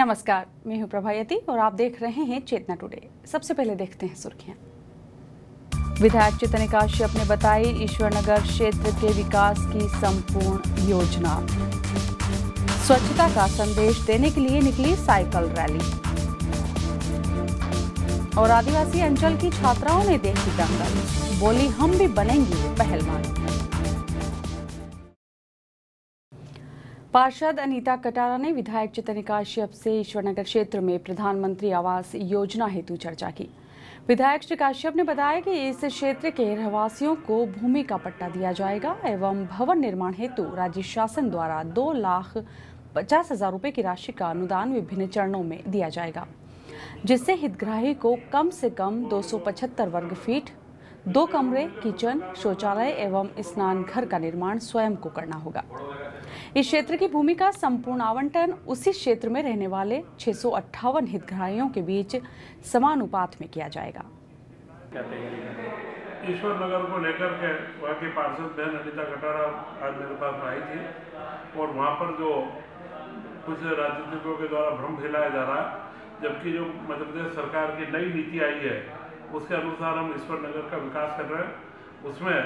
नमस्कार, मैं हूं प्रभायती और आप देख रहे हैं चेतना टुडे। सबसे पहले देखते हैं सुर्खियां। विधायक चेतन काश्यप ने बताई ईश्वरनगर क्षेत्र के विकास की संपूर्ण योजना। स्वच्छता का संदेश देने के लिए निकली साइकिल रैली। और आदिवासी अंचल की छात्राओं ने देखी दंगल, बोली हम भी बनेंगे पहलवान। पार्षद अनीता कटारा ने विधायक चेतन काश्यप से ईश्वरनगर क्षेत्र में प्रधानमंत्री आवास योजना हेतु चर्चा की। विधायक श्री काश्यप ने बताया कि इस क्षेत्र के रहवासियों को भूमि का पट्टा दिया जाएगा एवं भवन निर्माण हेतु राज्य शासन द्वारा 2,50,000 रुपए की राशि का अनुदान विभिन्न चरणों में दिया जाएगा, जिससे हितग्राही को कम से कम 275 वर्ग फीट 2 कमरे, किचन, शौचालय एवं स्नान घर का निर्माण स्वयं को करना होगा। इस क्षेत्र की भूमि का संपूर्ण आवंटन उसी क्षेत्र में रहने वाले 658 हितग्राहियों के बीच समानुपात में किया जाएगा। ईश्वरनगर को लेकर के वहाँ की पार्षद बहन अनीता कटारा आज मेरे पास आई थी और वहाँ पर जो कुछ राजनीतिकों के द्वारा भ्रम फैलाया जा रहा है, जबकि जो मध्य प्रदेश सरकार की नई नीति आई है उसके अनुसार हम ईश्वरनगर का विकास कर रहे हैं। उसमें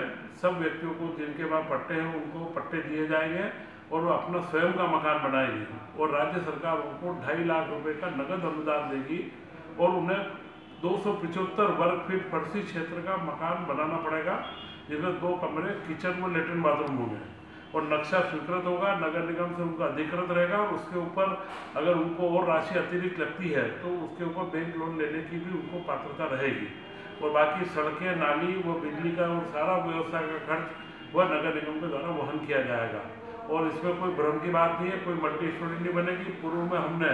सब व्यक्तियों को जिनके पास पट्टे हैं उनको पट्टे दिए जाएंगे और वो अपना स्वयं का मकान बनाएंगे और राज्य सरकार उनको 2.5 लाख रुपए का नगद अनुदान देगी और उन्हें 275 वर्ग फीट फर्शी क्षेत्र का मकान बनाना पड़ेगा, जिसमें 2 कमरे, किचन व लेटरिन बाथरूम होंगे और नक्शा स्वीकृत होगा, नगर निगम से उनका अधिकृत रहेगा और उसके ऊपर अगर उनको और राशि अतिरिक्त लगती है तो उसके ऊपर बैंक लोन लेने की भी उनको पात्रता रहेगी और बाकी सड़कें, नाली व बिजली का और सारा व्यवस्था का खर्च वह नगर निगम के द्वारा वहन किया जाएगा। और इसमें कोई भ्रम की बात नहीं है, कोई मल्टी स्टोरी नहीं बनेगी। पूर्व में हमने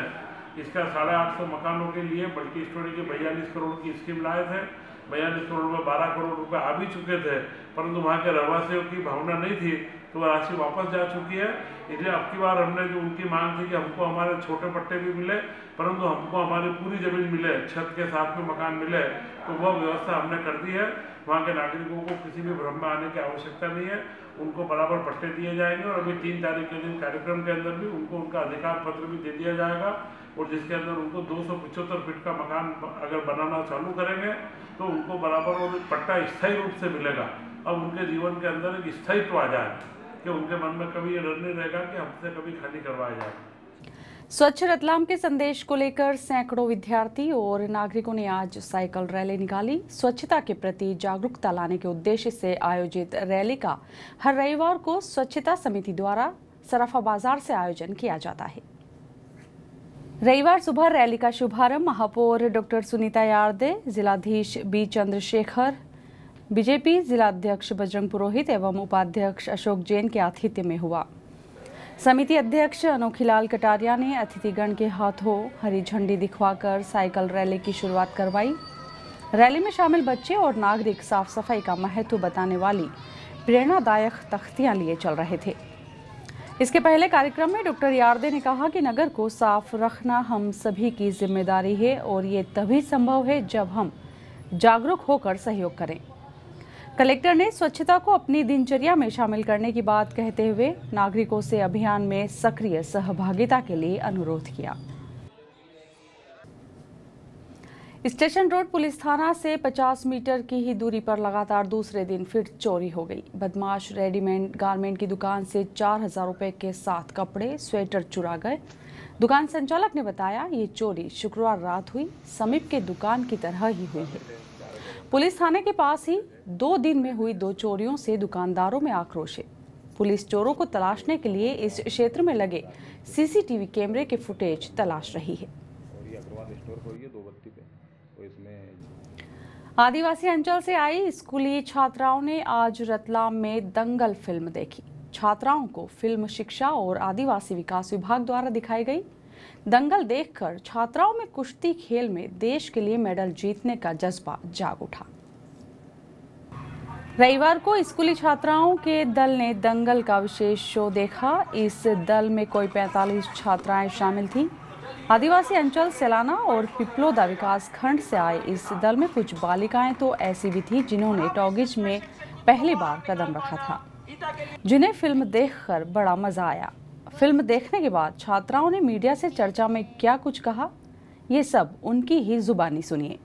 इसका 850 मकानों के लिए मल्टी स्टोरी के 42 करोड़ की स्कीम लाए थे। 42 करोड़ में 12 करोड़ रुपए आ भी चुके थे, परंतु वहाँ के रहवासियों की भावना नहीं थी तो वह राशि वापस जा चुकी है। इसलिए अब की बार हमने जो उनकी मांग थी कि हमको हमारे छोटे पट्टे भी मिले परंतु हमको हमारी पूरी जमीन मिले, छत के साथ में मकान मिले, तो वह व्यवस्था हमने कर दी है। वहाँ के नागरिकों को किसी भी भ्रम में आने की आवश्यकता नहीं है, उनको बराबर पट्टे दिए जाएंगे और अभी 3 तारीख के दिन कार्यक्रम के अंदर भी उनको उनका अधिकार पत्र भी दे दिया जाएगा और जिसके अंदर उनको 275 फीट का मकान अगर बनाना चालू करेंगे तो उनको बराबर और पट्टा स्थायी रूप से मिलेगा। अब उनके जीवन के अंदर एक स्थायित्व आ जाए कि उनके मन में कभी ये डर नहीं रहेगा कि हमसे कभी खाली करवाया जाए। स्वच्छ रतलाम के संदेश को लेकर सैकड़ों विद्यार्थी और नागरिकों ने आज साइकिल रैली निकाली। स्वच्छता के प्रति जागरूकता लाने के उद्देश्य से आयोजित रैली का हर रविवार को स्वच्छता समिति द्वारा सराफा बाजार से आयोजन किया जाता है। रविवार सुबह रैली का शुभारंभ महापौर डॉक्टर सुनीता यार्दे, जिलाधीश बी चंद्रशेखर, बीजेपी जिलाध्यक्ष बजरंग पुरोहित एवं उपाध्यक्ष अशोक जैन के आतिथ्य में हुआ। समिति अध्यक्ष अनोखीलाल कटारिया ने अतिथिगण के हाथों हरी झंडी दिखवाकर साइकिल रैली की शुरुआत करवाई। रैली में शामिल बच्चे और नागरिक साफ सफाई का महत्व बताने वाली प्रेरणादायक तख्तियां लिए चल रहे थे। इसके पहले कार्यक्रम में डॉक्टर यार्दे ने कहा कि नगर को साफ रखना हम सभी की जिम्मेदारी है और ये तभी संभव है जब हम जागरूक होकर सहयोग करें। कलेक्टर ने स्वच्छता को अपनी दिनचर्या में शामिल करने की बात कहते हुए नागरिकों से अभियान में सक्रिय सहभागिता के लिए अनुरोध किया। स्टेशन रोड पुलिस थाना से 50 मीटर की ही दूरी पर लगातार दूसरे दिन फिर चोरी हो गई। बदमाश रेडीमेड गारमेंट की दुकान से 4,000 रुपए के साथ कपड़े, स्वेटर चुरा गए। दुकान संचालक ने बताया ये चोरी शुक्रवार रात हुई, समीप के दुकान की तरह ही हुई है। पुलिस थाने के पास ही 2 दिन में हुई 2 चोरियों से दुकानदारों में आक्रोश है। पुलिस चोरों को तलाशने के लिए इस क्षेत्र में लगे सीसीटीवी कैमरे के फुटेज तलाश रही है। आदिवासी अंचल से आई स्कूली छात्राओं ने आज रतलाम में दंगल फिल्म देखी। छात्राओं को फिल्म शिक्षा और आदिवासी विकास विभाग द्वारा दिखाई गई। दंगल देखकर छात्राओं में कुश्ती खेल में देश के लिए मेडल जीतने का जज्बा जाग उठा। रविवार को स्कूली छात्राओं के दल ने दंगल का विशेष शो देखा। इस दल में कोई 45 छात्राएं शामिल थीं। आदिवासी अंचल सेलाना और पिपलोदा विकास खंड से आए इस दल में कुछ बालिकाएं तो ऐसी भी थी जिन्होंने टॉगिज में पहली बार कदम रखा था, जिन्हें फिल्म देखकर बड़ा मजा आया। फिल्म देखने के बाद छात्राओं ने मीडिया से चर्चा में क्या कुछ कहा, ये सब उनकी ही जुबानी सुनिए।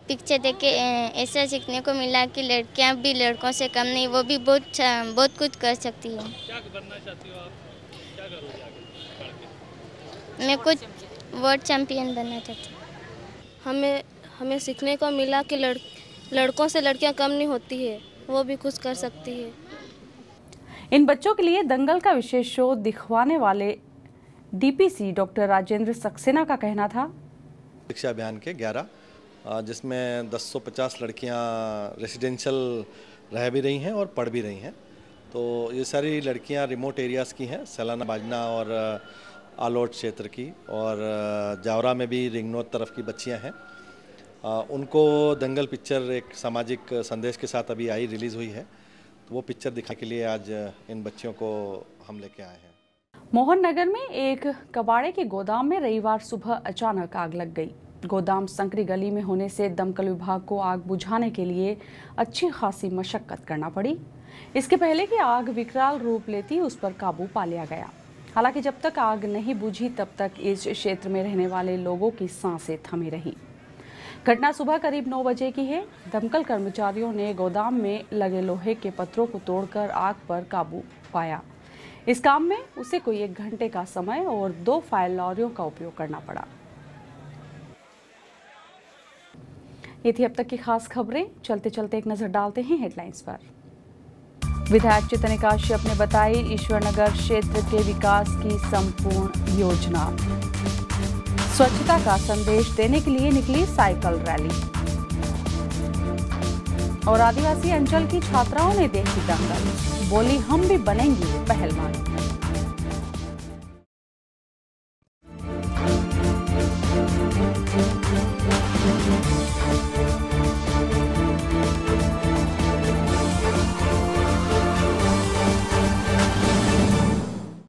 पिक्चर देख के ऐसा सीखने को मिला कि लड़कियां भी लड़कों से कम नहीं, वो भी बहुत कुछ कर सकती है। क्या बनना चाहती हो आप? क्या करोगे आगे? मैं कुछ वर्ल्ड चैंपियन बनना चाहती हूँ। हमें सीखने को मिला कि लड़कों से लड़कियां कम नहीं होती है, वो भी कुछ कर सकती है। इन बच्चों के लिए दंगल का विशेष शो दिखवाने वाले डीपीसी डॉक्टर राजेंद्र सक्सेना का कहना था, शिक्षा अभियान के 11 जिसमें 1050 लड़कियां रेसिडेंशियल रह भी रही हैं और पढ़ भी रही हैं। तो ये सारी लड़कियां रिमोट एरियाज़ की हैं, सलाना बाजना और आलोट क्षेत्र की, और जावरा में भी रिंगनौत तरफ की बच्चियां हैं। उनको दंगल पिक्चर एक सामाजिक संदेश के साथ अभी रिलीज़ हुई है, तो वो पिक्चर दिखाने के लिए आज इन बच्चियों को हम लेके आए हैं। मोहन नगर में एक कबाड़े के गोदाम में रविवार सुबह अचानक आग लग गई। गोदाम संकरी गली में होने से दमकल विभाग को आग बुझाने के लिए अच्छी खासी मशक्कत करना पड़ी। इसके पहले कि आग विकराल रूप लेती, उस पर काबू पा लिया गया। हालांकि जब तक आग नहीं बुझी तब तक इस क्षेत्र में रहने वाले लोगों की सांसें थमी रही। घटना सुबह करीब 9 बजे की है। दमकल कर्मचारियों ने गोदाम में लगे लोहे के पत्रों को तोड़कर आग पर काबू पाया। इस काम में उसे कोई 1 घंटे का समय और 2 फायर लॉरियों का उपयोग करना पड़ा। ये थी अब तक की खास खबरें। चलते चलते एक नजर डालते हैं हेडलाइंस पर। विधायक चेतन काश्यप ने बताई ईश्वरनगर क्षेत्र के विकास की संपूर्ण योजना। स्वच्छता का संदेश देने के लिए निकली साइकिल रैली। और आदिवासी अंचल की छात्राओं ने देखी दंगल, बोली हम भी बनेंगी पहलवान।